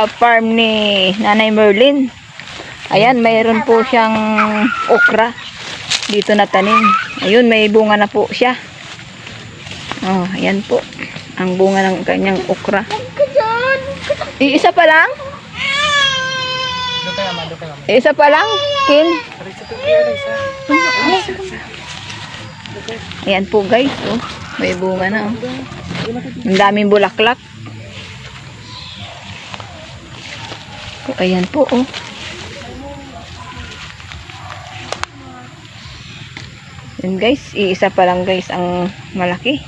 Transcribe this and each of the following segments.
sa farm ni Nanay Merlin. Ayan, mayroon po siyang okra dito na tanim. Ayun, may bunga na po siya. Oh, ayan po ang bunga ng kanyang okra. Isa pa lang? Isa pa lang, Kin? Ayan po guys, oh, may bunga na. Oh. Ang daming bulaklak. Ayan po, oh. Yan guys, iisa pa lang guys ang malaki.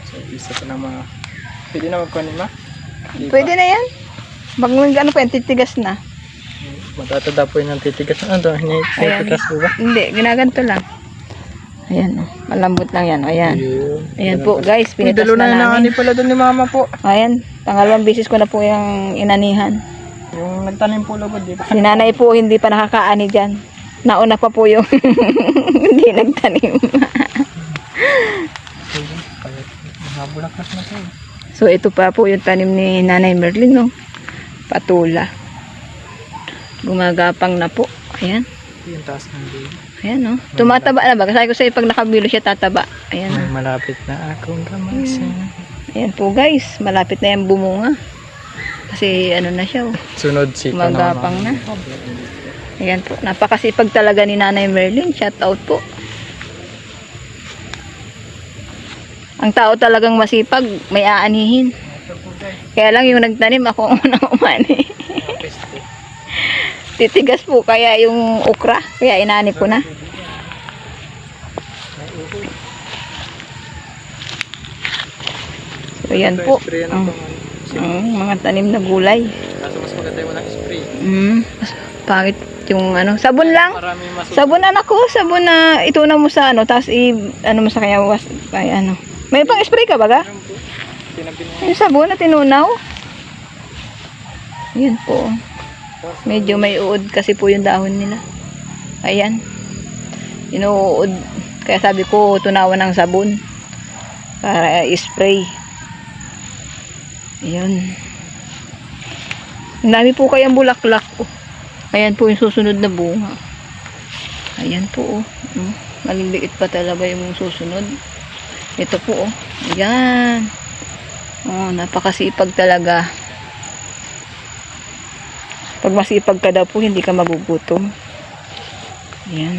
So, isa pa lang mga... Pwede na magkuhanin ma? Pwede na yan. Bagong ano pa yan, titigas na. Matatada po yun ang titigas na ito. Hinitigas po ba? Hindi, ginaganto lang. Ayan, oh. Malambot lang yan. Ayan. Ayan po guys, pinitas dalo na na namin. pala doon ni mama po. Ayan, pangalawang bisis ko na po yung inanihan. Yung nagtanim po lagod, di ba? Si nanay po hindi pa nakakaani dyan. Nauna pa po yung hindi nagtanim. Nabulakas na po. So ito pa po yung tanim ni Nanay Merlin, no? Patula. Gumagapang na po. Ayan. Yung taas ng baby. Ayan, no? Tumataba na ba? Kasi ko sa'yo pag nakabilo siya tataba. Ayan, no? Malapit na akong kamasa. Ayan po guys. Malapit na yung bumunga. Kasi ano na siya, oh. Sunod si Gumagapang na. Ayan po. Napakasipag talaga ni Nanay Merlin. Shout out po. Ang tao talagang masipag. May aanihin. Kaya lang yung nagtanim ako ang unang umani. Titigas po kaya yung okra. Kaya inani ko na. So yan po. Mga tanim na gulay. Kaso mas maganda yung walang spray. Pangit yung ano. Sabon lang. Maraming masuk. Sabon anak ko. Sabon na itunaw mo sa ano. Tapos ano mo sa kanya. Kaya ano. May pang spray ka baga? Yung sabon na tinunaw. Yan po. Medyo may uod kasi po yung dahon nila. Ayan. Inuud. Kaya sabi ko tunawan ng sabon. Para spray. Ayan. Ang dami po kayang bulaklak. Oh. Ayan po yung susunod na bunga. Ayan po. Oh. Maliliit pa talaga yung susunod. Ito po. Oh. Ayan. Oh, napakasipag talaga. Pag masipag ka daw po, hindi ka magugutom. Ayan.